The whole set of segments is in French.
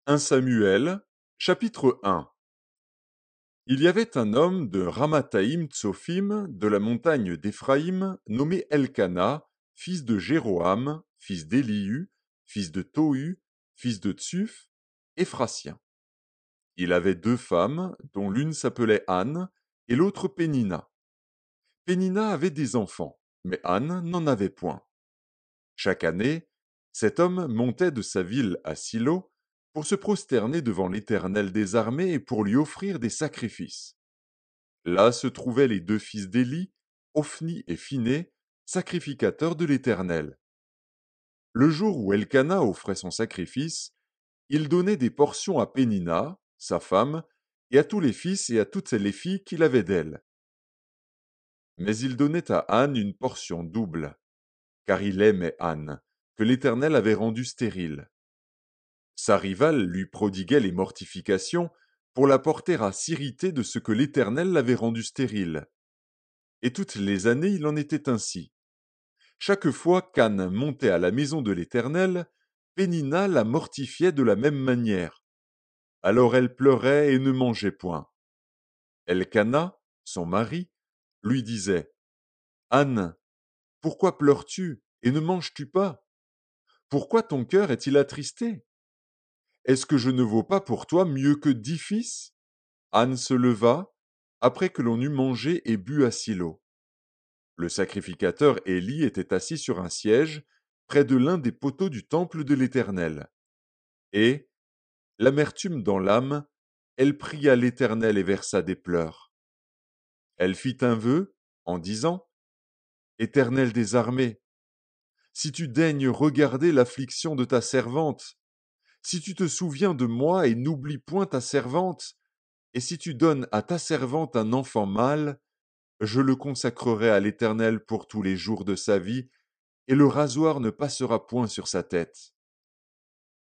1 Samuel, chapitre 1. Il y avait un homme de Ramathaïm Tsophim, de la montagne d'Éphraïm, nommé Elkana, fils de Jéroham, fils d'Élihu, fils de Tohu, fils de Tsuf, Éphratien. Il avait 2 femmes, dont l'une s'appelait Anne et l'autre Pénina. Pénina avait des enfants, mais Anne n'en avait point. Chaque année, cet homme montait de sa ville à Silo pour se prosterner devant l'Éternel des armées et pour lui offrir des sacrifices. Là se trouvaient les 2 fils d'Éli, Ophni et Phiné, sacrificateurs de l'Éternel. Le jour où Elkana offrait son sacrifice, il donnait des portions à Pénina, sa femme, et à tous les fils et à toutes les filles qu'il avait d'elle. Mais il donnait à Anne une portion double, car il aimait Anne, que l'Éternel avait rendue stérile. Sa rivale lui prodiguait les mortifications pour la porter à s'irriter de ce que l'Éternel l'avait rendue stérile. Et toutes les années il en était ainsi. Chaque fois qu'Anne montait à la maison de l'Éternel, Pénina la mortifiait de la même manière. Alors elle pleurait et ne mangeait point. Elkana, son mari, lui disait « Anne, pourquoi pleures-tu et ne manges-tu pas? Pourquoi ton cœur est-il attristé? Est-ce que je ne vaux pas pour toi mieux que 10 fils ?» Anne se leva, après que l'on eut mangé et bu à Silo. Le sacrificateur Élie était assis sur un siège, près de l'un des poteaux du temple de l'Éternel. Et, l'amertume dans l'âme, elle pria l'Éternel et versa des pleurs. Elle fit un vœu, en disant « Éternel des armées, si tu daignes regarder l'affliction de ta servante, si tu te souviens de moi et n'oublies point ta servante, et si tu donnes à ta servante un enfant mâle, je le consacrerai à l'Éternel pour tous les jours de sa vie, et le rasoir ne passera point sur sa tête. »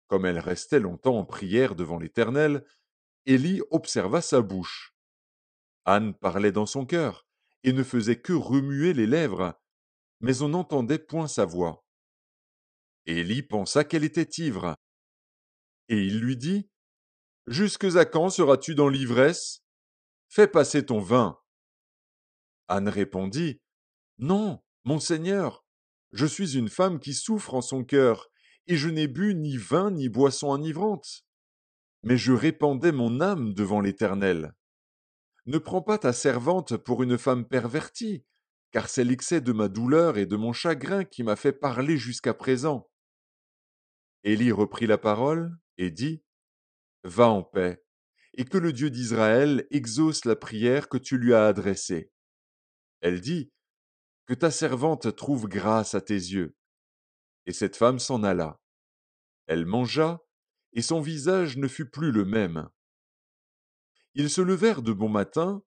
Comme elle restait longtemps en prière devant l'Éternel, Élie observa sa bouche. Anne parlait dans son cœur, et ne faisait que remuer les lèvres, mais on n'entendait point sa voix. Élie pensa qu'elle était ivre, et il lui dit « Jusques à quand seras-tu dans l'ivresse? Fais passer ton vin. » Anne répondit « Non, mon Seigneur, je suis une femme qui souffre en son cœur, et je n'ai bu ni vin ni boisson enivrante. Mais je répandais mon âme devant l'Éternel. Ne prends pas ta servante pour une femme pervertie, car c'est l'excès de ma douleur et de mon chagrin qui m'a fait parler jusqu'à présent. » Élie reprit la parole et dit « Va en paix, et que le Dieu d'Israël exauce la prière que tu lui as adressée. » Elle dit « Que ta servante trouve grâce à tes yeux. » Et cette femme s'en alla. Elle mangea, et son visage ne fut plus le même. Ils se levèrent de bon matin,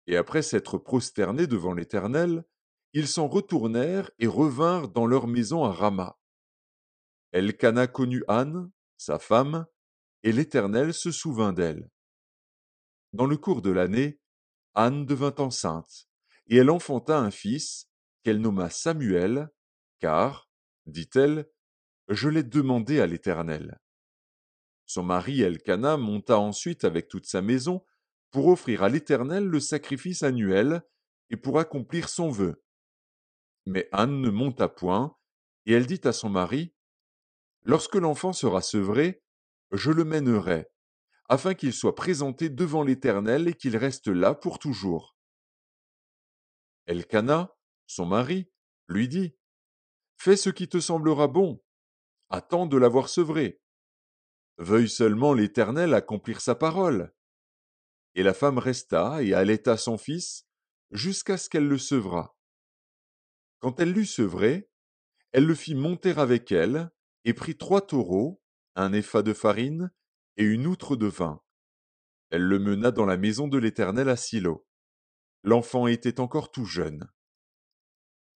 et après s'être prosternés devant l'Éternel, ils s'en retournèrent et revinrent dans leur maison à Rama. Elkana connut Anne, sa femme, et l'Éternel se souvint d'elle. Dans le cours de l'année, Anne devint enceinte, et elle enfanta un fils, qu'elle nomma Samuel, car, dit-elle, je l'ai demandé à l'Éternel. Son mari Elkana monta ensuite avec toute sa maison pour offrir à l'Éternel le sacrifice annuel et pour accomplir son vœu. Mais Anne ne monta point, et elle dit à son mari, « Lorsque l'enfant sera sevré, je le mènerai, afin qu'il soit présenté devant l'Éternel et qu'il reste là pour toujours. » Elkana, son mari, lui dit, « Fais ce qui te semblera bon, attends de l'avoir sevré. Veuille seulement l'Éternel accomplir sa parole. » Et la femme resta et allaita son fils jusqu'à ce qu'elle le sevrât. Quand elle l'eut sevré, elle le fit monter avec elle et prit 3 taureaux, un épha de farine et une outre de vin. Elle le mena dans la maison de l'Éternel à Silo. L'enfant était encore tout jeune.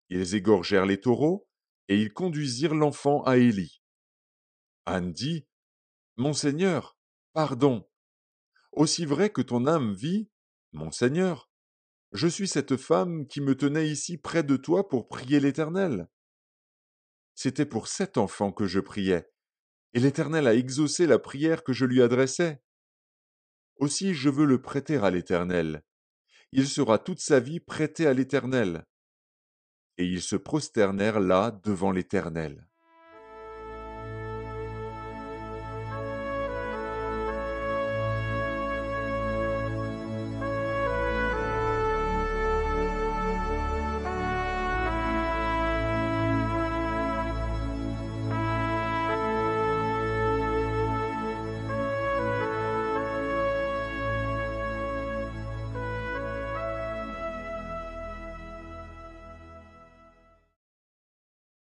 Ils égorgèrent les taureaux et ils conduisirent l'enfant à Élie. Anne dit, « Mon Seigneur, pardon. Aussi vrai que ton âme vit, mon Seigneur, je suis cette femme qui me tenait ici près de toi pour prier l'Éternel. C'était pour cet enfant que je priais, et l'Éternel a exaucé la prière que je lui adressais. Aussi je veux le prêter à l'Éternel. Il sera toute sa vie prêté à l'Éternel. Et ils se prosternèrent là devant l'Éternel.